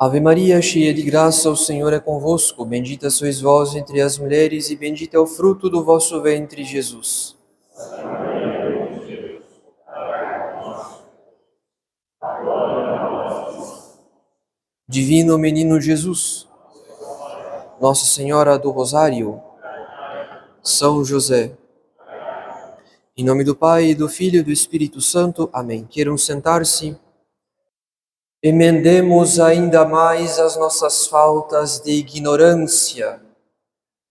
Ave Maria, cheia de graça, o Senhor é convosco. Bendita sois vós entre as mulheres e bendito é o fruto do vosso ventre, Jesus. Divino Menino Jesus, Nossa Senhora do Rosário, São José, em nome do Pai, do Filho e do Espírito Santo. Amém. Queiram sentar-se. Emendemos ainda mais as nossas faltas de ignorância,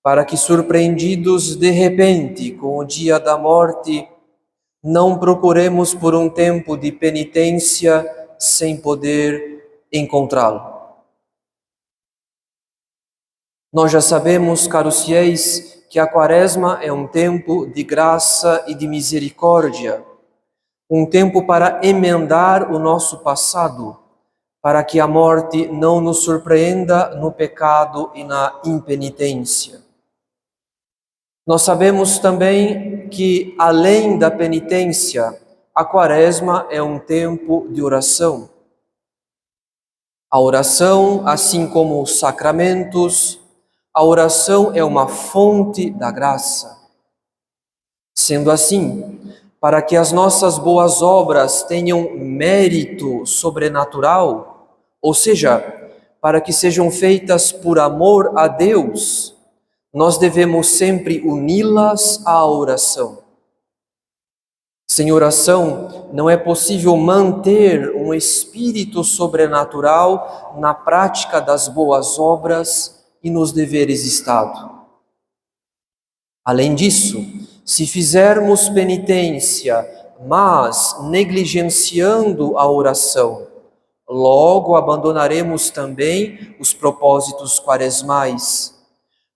para que, surpreendidos de repente com o dia da morte, não procuremos por um tempo de penitência sem poder encontrá-lo. Nós já sabemos, caros fiéis, que a Quaresma é um tempo de graça e de misericórdia, um tempo para emendar o nosso passado, para que a morte não nos surpreenda no pecado e na impenitência. Nós sabemos também que, além da penitência, a Quaresma é um tempo de oração. A oração, assim como os sacramentos, a oração é uma fonte da graça. Sendo assim, para que as nossas boas obras tenham mérito sobrenatural, ou seja, para que sejam feitas por amor a Deus, nós devemos sempre uni-las à oração. Sem oração, não é possível manter um espírito sobrenatural na prática das boas obras e nos deveres Estado. Além disso, se fizermos penitência, mas negligenciando a oração, logo abandonaremos também os propósitos quaresmais,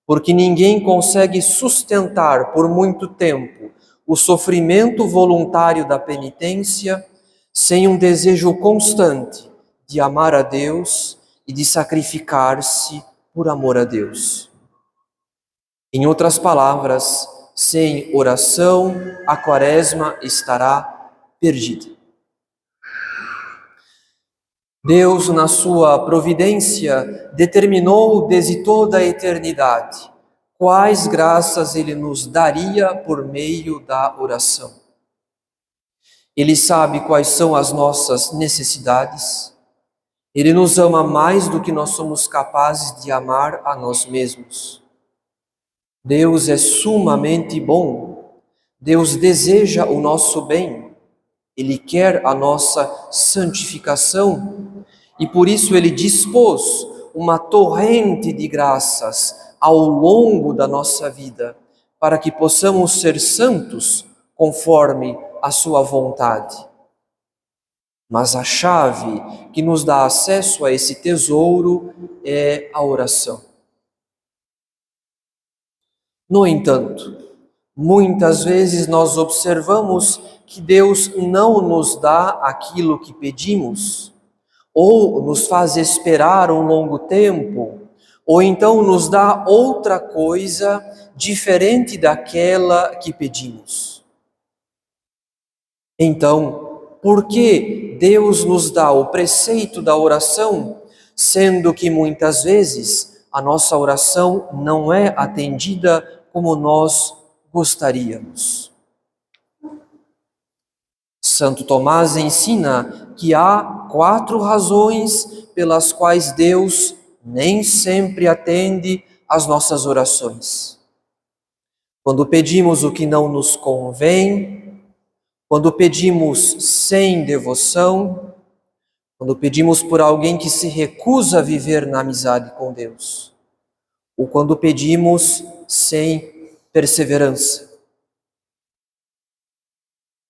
porque ninguém consegue sustentar por muito tempo o sofrimento voluntário da penitência sem um desejo constante de amar a Deus e de sacrificar-se por amor a Deus. Em outras palavras, sem oração, a Quaresma estará perdida. Deus, na sua providência, determinou desde toda a eternidade quais graças Ele nos daria por meio da oração. Ele sabe quais são as nossas necessidades. Ele nos ama mais do que nós somos capazes de amar a nós mesmos. Deus é sumamente bom. Deus deseja o nosso bem. Ele quer a nossa santificação e por isso Ele dispôs uma torrente de graças ao longo da nossa vida, para que possamos ser santos conforme a sua vontade. Mas a chave que nos dá acesso a esse tesouro é a oração. No entanto, muitas vezes nós observamos que Deus não nos dá aquilo que pedimos, ou nos faz esperar um longo tempo, ou então nos dá outra coisa diferente daquela que pedimos. Então, por que Deus nos dá o preceito da oração, sendo que muitas vezes a nossa oração não é atendida como nós gostaríamos? Santo Tomás ensina que há 4 razões pelas quais Deus nem sempre atende às nossas orações. Quando pedimos o que não nos convém, quando pedimos sem devoção, quando pedimos por alguém que se recusa a viver na amizade com Deus, ou quando pedimos sem perseverança.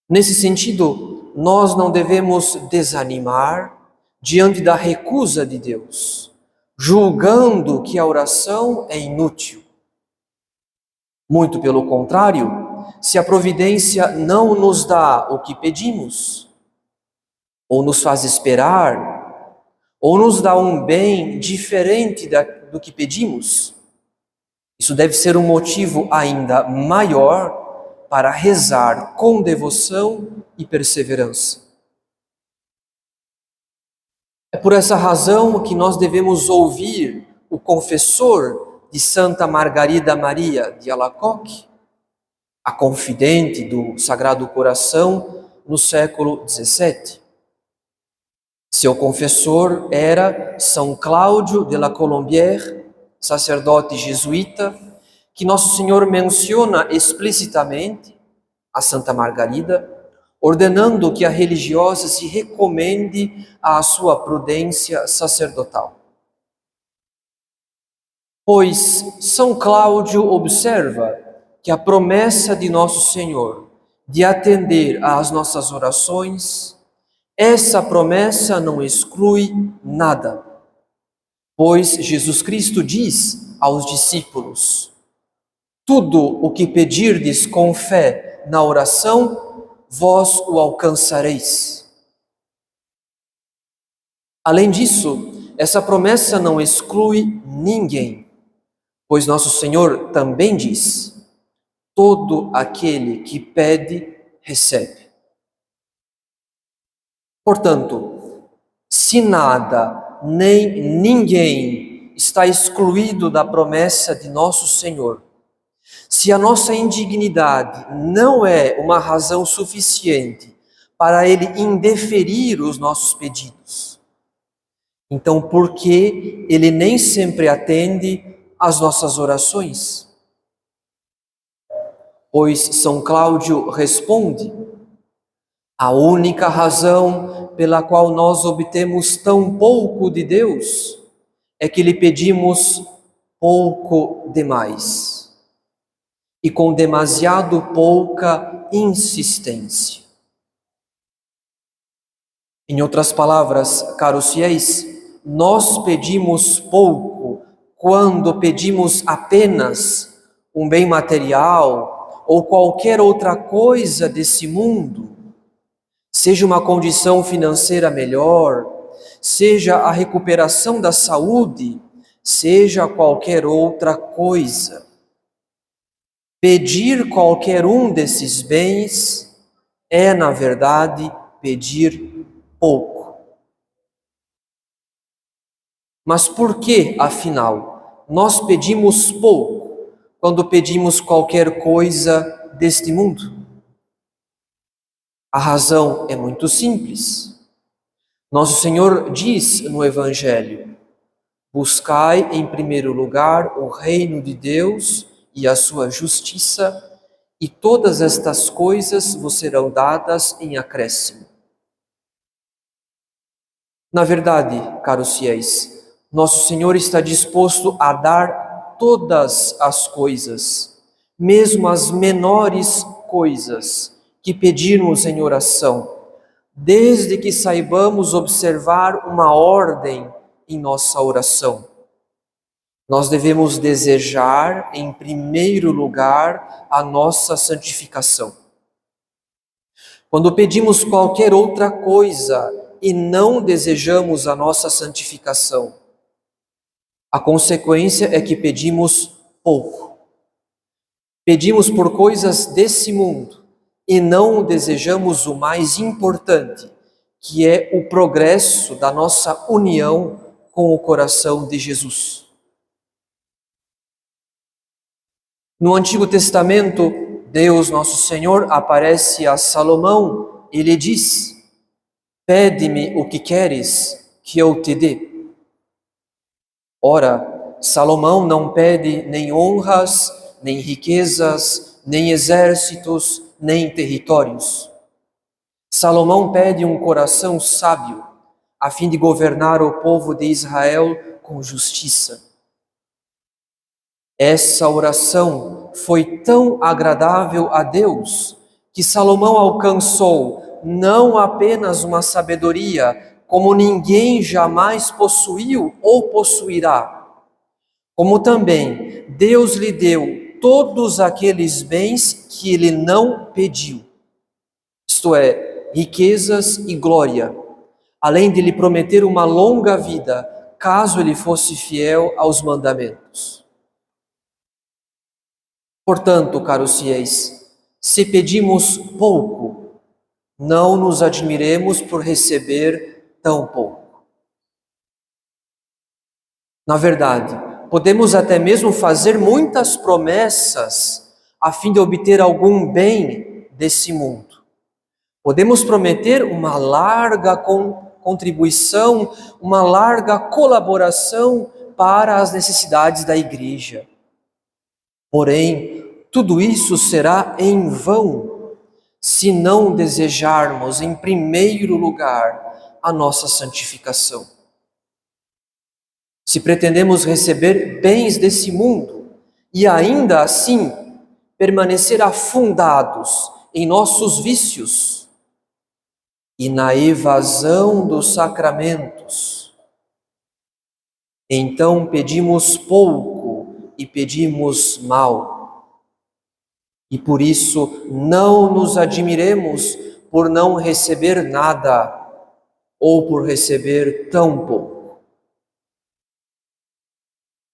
Nesse sentido, nós não devemos desanimar diante da recusa de Deus, julgando que a oração é inútil. Muito pelo contrário, se a providência não nos dá o que pedimos, ou nos faz esperar, ou nos dá um bem diferente do que pedimos, isso deve ser um motivo ainda maior para rezar com devoção e perseverança. É por essa razão que nós devemos ouvir o confessor de Santa Margarida Maria de Alacoque, a confidente do Sagrado Coração no século XVII. Seu confessor era São Cláudio de la Colombière, sacerdote jesuíta, que Nosso Senhor menciona explicitamente a Santa Margarida, ordenando que a religiosa se recomende à sua prudência sacerdotal. Pois São Cláudio observa que a promessa de Nosso Senhor de atender às nossas orações, essa promessa não exclui nada, pois Jesus Cristo diz aos discípulos: tudo o que pedirdes com fé na oração, vós o alcançareis. Além disso, essa promessa não exclui ninguém, pois Nosso Senhor também diz: todo aquele que pede, recebe. Portanto, se nada, nem ninguém está excluído da promessa de Nosso Senhor, se a nossa indignidade não é uma razão suficiente para Ele indeferir os nossos pedidos, então por que Ele nem sempre atende às nossas orações? Pois São Cláudio responde: a única razão pela qual nós obtemos tão pouco de Deus é que lhe pedimos pouco demais e com demasiado pouca insistência. Em outras palavras, caros fiéis, nós pedimos pouco quando pedimos apenas um bem material ou qualquer outra coisa desse mundo, seja uma condição financeira melhor, seja a recuperação da saúde, seja qualquer outra coisa. Pedir qualquer um desses bens é, na verdade, pedir pouco. Mas por que, afinal, nós pedimos pouco quando pedimos qualquer coisa deste mundo? A razão é muito simples. Nosso Senhor diz no Evangelho: buscai em primeiro lugar o reino de Deus e a sua justiça, e todas estas coisas vos serão dadas em acréscimo. Na verdade, caros fiéis, Nosso Senhor está disposto a dar todas as coisas, mesmo as menores coisas, que pedirmos em oração, desde que saibamos observar uma ordem em nossa oração. Nós devemos desejar, em primeiro lugar, a nossa santificação. Quando pedimos qualquer outra coisa e não desejamos a nossa santificação, a consequência é que pedimos pouco. Pedimos por coisas desse mundo e não desejamos o mais importante, que é o progresso da nossa união com o coração de Jesus. No Antigo Testamento, Deus, nosso Senhor, aparece a Salomão e lhe diz: pede-me o que queres que eu te dê. Ora, Salomão não pede nem honras, nem riquezas, nem exércitos, nem territórios. Salomão pede um coração sábio, a fim de governar o povo de Israel com justiça. Essa oração foi tão agradável a Deus que Salomão alcançou não apenas uma sabedoria como ninguém jamais possuiu ou possuirá, como também Deus lhe deu todos aqueles bens que ele não pediu, isto é, riquezas e glória, além de lhe prometer uma longa vida, caso ele fosse fiel aos mandamentos. Portanto, caros fiéis, se pedimos pouco, não nos admiremos por receber tão pouco. Na verdade, podemos até mesmo fazer muitas promessas a fim de obter algum bem desse mundo. Podemos prometer uma larga contribuição, uma larga colaboração para as necessidades da igreja. Porém, tudo isso será em vão se não desejarmos, em primeiro lugar, a nossa santificação. Se pretendemos receber bens desse mundo e ainda assim permanecer afundados em nossos vícios e na evasão dos sacramentos, então pedimos pouco e pedimos mal. E por isso não nos admiremos por não receber nada ou por receber tão pouco.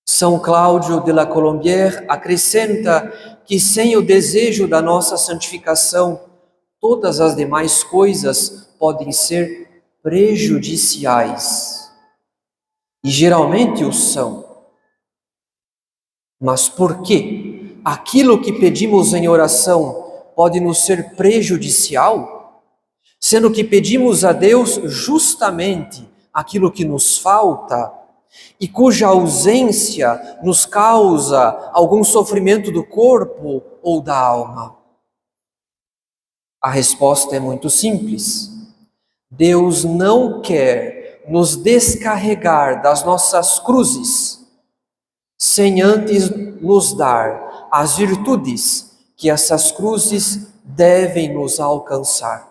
São Cláudio de la Colombière acrescenta que sem o desejo da nossa santificação, todas as demais coisas podem ser prejudiciais. E geralmente o são. Mas por quê? Aquilo que pedimos em oração pode nos ser prejudicial? Sendo que pedimos a Deus justamente aquilo que nos falta e cuja ausência nos causa algum sofrimento do corpo ou da alma? A resposta é muito simples. Deus não quer nos descarregar das nossas cruzes sem antes nos dar as virtudes que essas cruzes devem nos alcançar.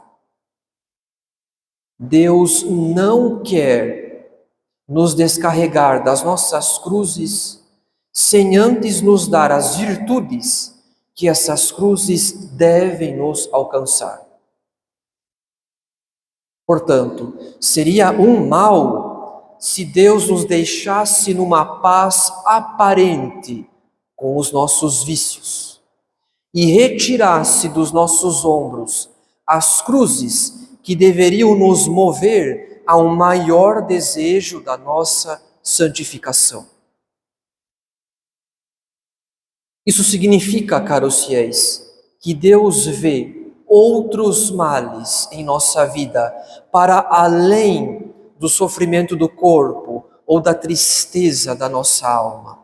Deus não quer nos descarregar das nossas cruzes sem antes nos dar as virtudes que essas cruzes devem nos alcançar. Portanto, seria um mal se Deus nos deixasse numa paz aparente com os nossos vícios e retirasse dos nossos ombros as cruzes que deveriam nos mover a um maior desejo da nossa santificação. Isso significa, caros fiéis, que Deus vê outros males em nossa vida para além do sofrimento do corpo ou da tristeza da nossa alma.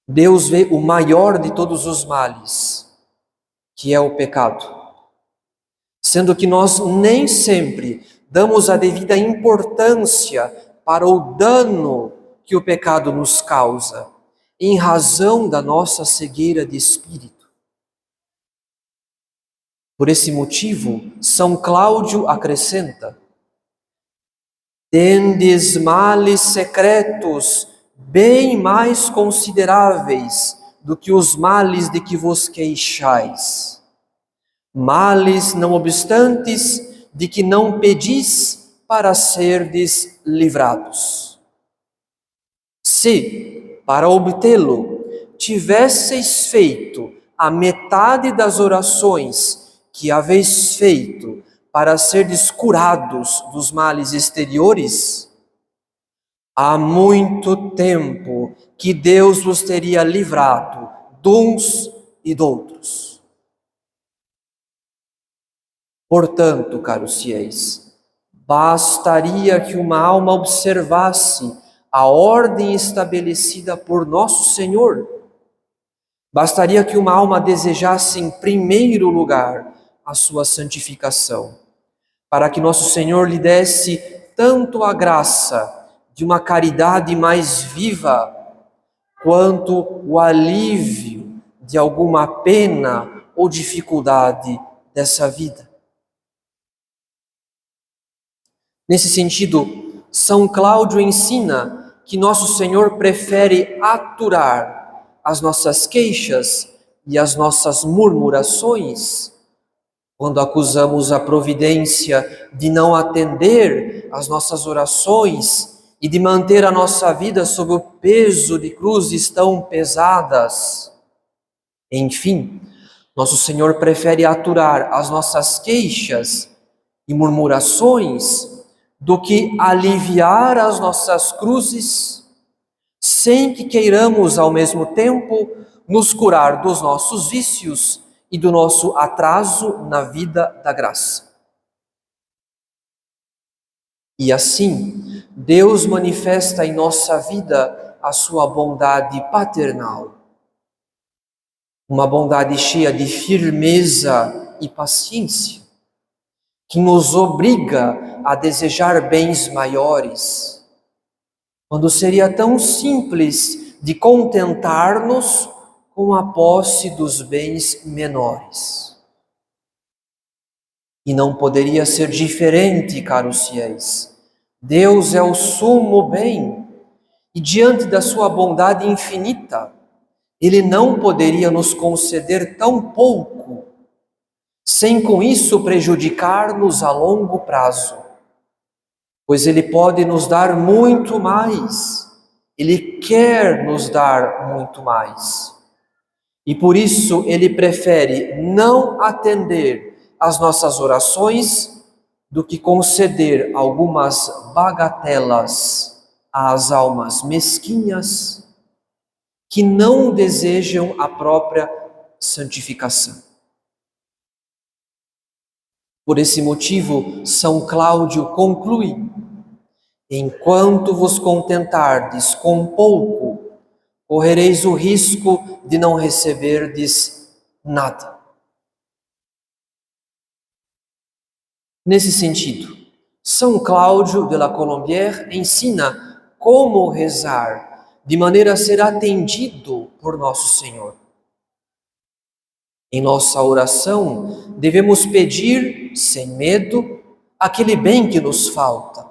Deus vê o maior de todos os males, que é o pecado, sendo que nós nem sempre damos a devida importância para o dano que o pecado nos causa, em razão da nossa cegueira de espírito. Por esse motivo, São Cláudio acrescenta: tendes males secretos bem mais consideráveis do que os males de que vos queixais. Males, não obstantes, de que não pedis para serdes livrados. Se, para obtê-lo, tivesseis feito a metade das orações que haveis feito para serdes curados dos males exteriores, há muito tempo que Deus vos teria livrado de uns e de outros. Portanto, caros fiéis, bastaria que uma alma observasse a ordem estabelecida por nosso Senhor. Bastaria que uma alma desejasse em primeiro lugar a sua santificação, para que nosso Senhor lhe desse tanto a graça de uma caridade mais viva, quanto o alívio de alguma pena ou dificuldade dessa vida. Nesse sentido, São Cláudio ensina que nosso Senhor prefere aturar as nossas queixas e as nossas murmurações quando acusamos a providência de não atender às nossas orações e de manter a nossa vida sob o peso de cruzes tão pesadas. Enfim, nosso Senhor prefere aturar as nossas queixas e murmurações do que aliviar as nossas cruzes sem que queiramos ao mesmo tempo nos curar dos nossos vícios e do nosso atraso na vida da graça. E assim, Deus manifesta em nossa vida a sua bondade paternal, uma bondade cheia de firmeza e paciência, que nos obriga a desejar bens maiores, quando seria tão simples de contentar-nos com a posse dos bens menores. E não poderia ser diferente, caros fiéis. Deus é o sumo bem, e diante da sua bondade infinita, Ele não poderia nos conceder tão pouco, sem com isso prejudicar-nos a longo prazo, pois Ele pode nos dar muito mais, Ele quer nos dar muito mais. E por isso Ele prefere não atender às nossas orações do que conceder algumas bagatelas às almas mesquinhas que não desejam a própria santificação. Por esse motivo, São Cláudio conclui: enquanto vos contentardes com pouco, correreis o risco de não receberdes nada. Nesse sentido, São Cláudio de la Colombière ensina como rezar de maneira a ser atendido por Nosso Senhor. Em nossa oração, devemos pedir, sem medo, aquele bem que nos falta.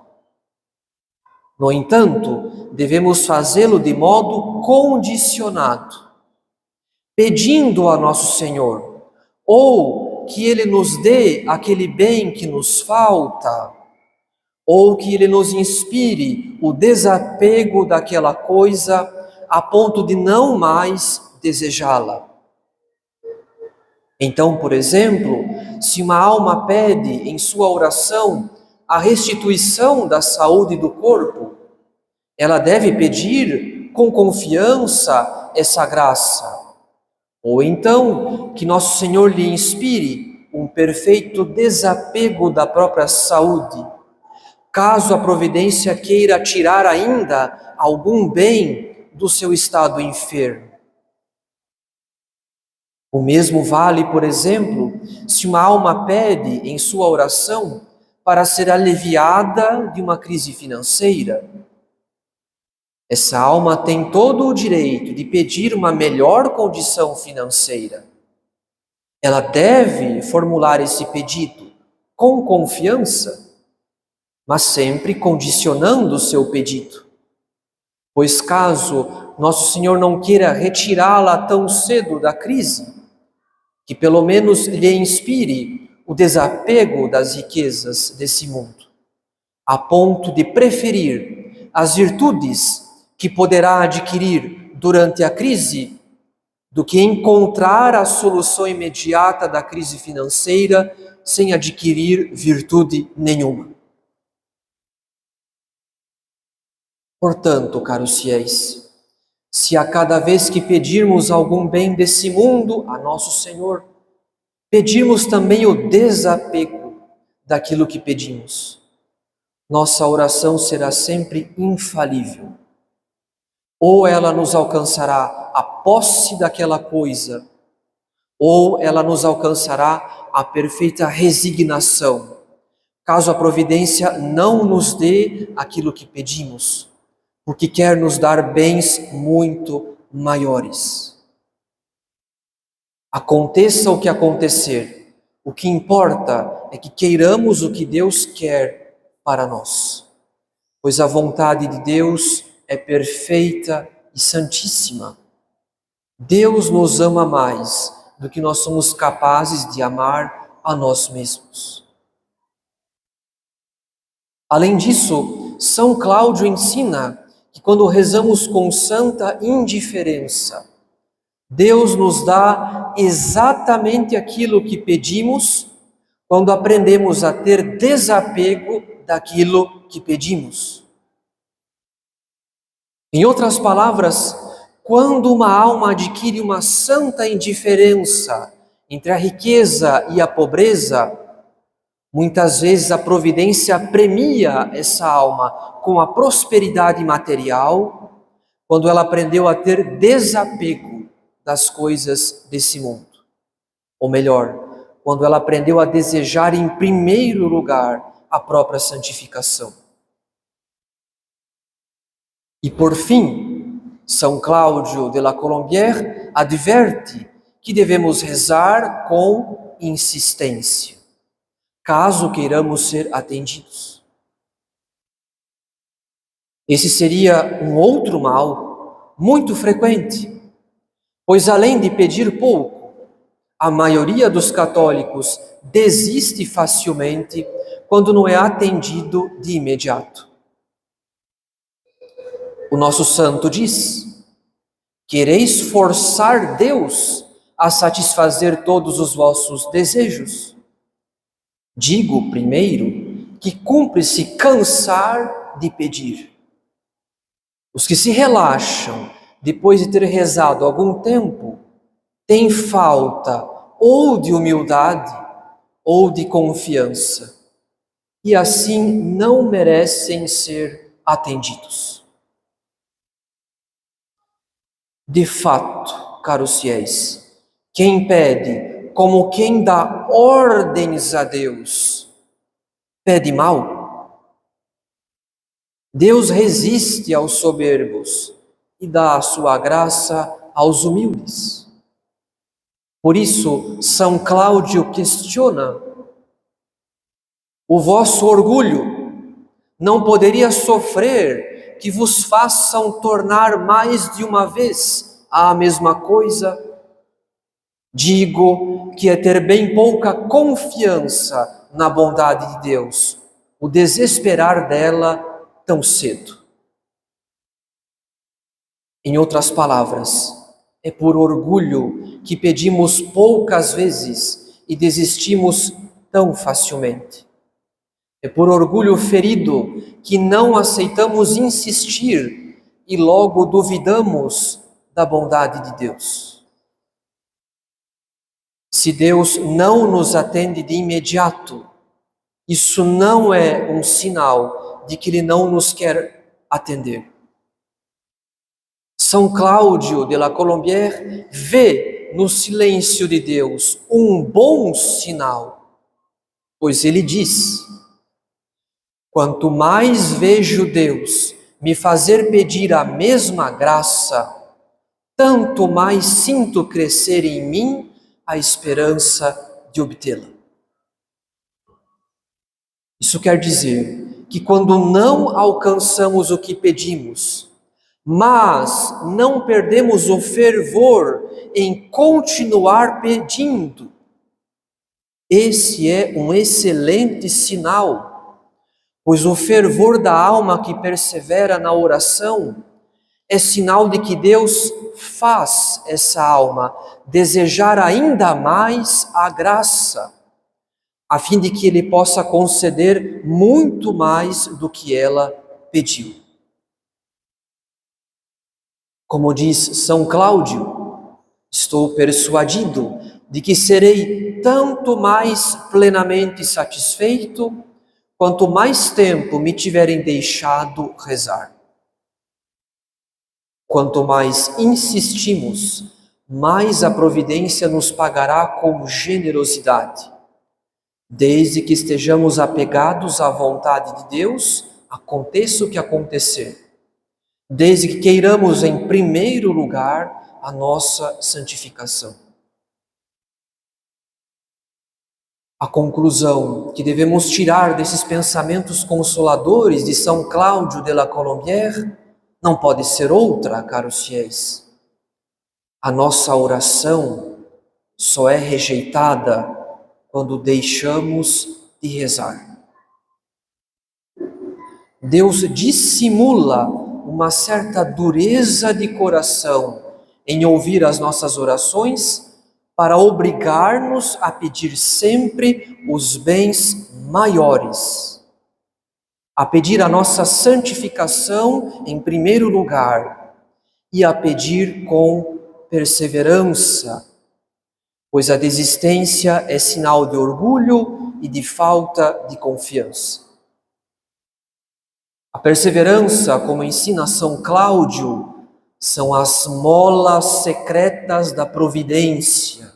No entanto, devemos fazê-lo de modo condicionado, pedindo a Nosso Senhor, ou que Ele nos dê aquele bem que nos falta, ou que Ele nos inspire o desapego daquela coisa a ponto de não mais desejá-la. Então, por exemplo, se uma alma pede em sua oração a restituição da saúde do corpo, ela deve pedir com confiança essa graça. Ou então, que Nosso Senhor lhe inspire um perfeito desapego da própria saúde, caso a providência queira tirar ainda algum bem do seu estado enfermo. O mesmo vale, por exemplo, se uma alma pede em sua oração para ser aliviada de uma crise financeira. Essa alma tem todo o direito de pedir uma melhor condição financeira. Ela deve formular esse pedido com confiança, mas sempre condicionando o seu pedido. Pois caso Nosso Senhor não queira retirá-la tão cedo da crise, que pelo menos lhe inspire o desapego das riquezas desse mundo, a ponto de preferir as virtudes que poderá adquirir durante a crise, do que encontrar a solução imediata da crise financeira sem adquirir virtude nenhuma. Portanto, caros fiéis, se a cada vez que pedirmos algum bem desse mundo a Nosso Senhor, pedirmos também o desapego daquilo que pedimos, nossa oração será sempre infalível. Ou ela nos alcançará a posse daquela coisa, ou ela nos alcançará a perfeita resignação, caso a providência não nos dê aquilo que pedimos, porque quer nos dar bens muito maiores. Aconteça o que acontecer, o que importa é que queiramos o que Deus quer para nós, pois a vontade de Deus é perfeita e santíssima. Deus nos ama mais do que nós somos capazes de amar a nós mesmos. Além disso, São Cláudio ensina que quando rezamos com santa indiferença, Deus nos dá exatamente aquilo que pedimos quando aprendemos a ter desapego daquilo que pedimos. Em outras palavras, quando uma alma adquire uma santa indiferença entre a riqueza e a pobreza, muitas vezes a providência premia essa alma com a prosperidade material, quando ela aprendeu a ter desapego das coisas desse mundo. Ou melhor, quando ela aprendeu a desejar em primeiro lugar a própria santificação. E por fim, São Cláudio de la Colombière adverte que devemos rezar com insistência, caso queiramos ser atendidos. Esse seria um outro mal muito frequente, pois além de pedir pouco, a maioria dos católicos desiste facilmente quando não é atendido de imediato. O nosso santo diz: quereis forçar Deus a satisfazer todos os vossos desejos? Digo, primeiro, que cumpre-se cansar de pedir. Os que se relaxam depois de ter rezado algum tempo têm falta ou de humildade ou de confiança, e assim não merecem ser atendidos. De fato, caros fiéis, quem pede como quem dá ordens a Deus, pede mal. Deus resiste aos soberbos e dá a sua graça aos humildes. Por isso, São Cláudio questiona: o vosso orgulho não poderia sofrer que vos façam tornar mais de uma vez a mesma coisa? Digo que é ter bem pouca confiança na bondade de Deus, o desesperar dela tão cedo. Em outras palavras, é por orgulho que pedimos poucas vezes e desistimos tão facilmente. É por orgulho ferido que não aceitamos insistir e logo duvidamos da bondade de Deus. Se Deus não nos atende de imediato, isso não é um sinal de que Ele não nos quer atender. São Cláudio de la Colombière vê no silêncio de Deus um bom sinal, pois ele diz: quanto mais vejo Deus me fazer pedir a mesma graça, tanto mais sinto crescer em mim a esperança de obtê-la. Isso quer dizer que quando não alcançamos o que pedimos, mas não perdemos o fervor em continuar pedindo, esse é um excelente sinal, pois o fervor da alma que persevera na oração é sinal de que Deus faz essa alma desejar ainda mais a graça, a fim de que Ele possa conceder muito mais do que ela pediu. Como diz São Cláudio, estou persuadido de que serei tanto mais plenamente satisfeito quanto mais tempo me tiverem deixado rezar. Quanto mais insistimos, mais a providência nos pagará com generosidade. Desde que estejamos apegados à vontade de Deus, aconteça o que acontecer. Desde que queiramos em primeiro lugar a nossa santificação. A conclusão que devemos tirar desses pensamentos consoladores de São Cláudio de la Colombière não pode ser outra, caros fiéis. A nossa oração só é rejeitada quando deixamos de rezar. Deus dissimula uma certa dureza de coração em ouvir as nossas orações para obrigar-nos a pedir sempre os bens maiores. a pedir a nossa santificação em primeiro lugar e a pedir com perseverança, pois a desistência é sinal de orgulho e de falta de confiança. A perseverança, como ensina São Cláudio, são as molas secretas da providência.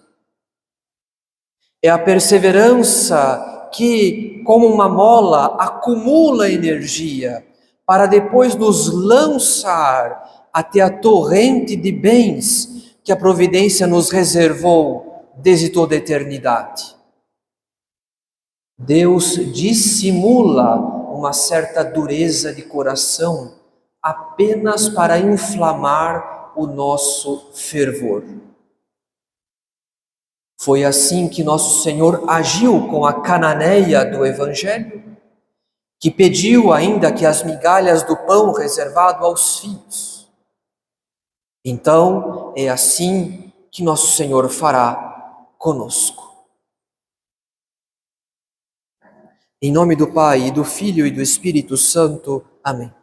É a perseverança que, como uma mola, acumula energia para depois nos lançar até a torrente de bens que a providência nos reservou desde toda a eternidade. Deus dissimula uma certa dureza de coração apenas para inflamar o nosso fervor. Foi assim que nosso Senhor agiu com a cananeia do Evangelho, que pediu ainda que as migalhas do pão reservado aos filhos. Então, é assim que nosso Senhor fará conosco. Em nome do Pai, e do Filho e do Espírito Santo. Amém.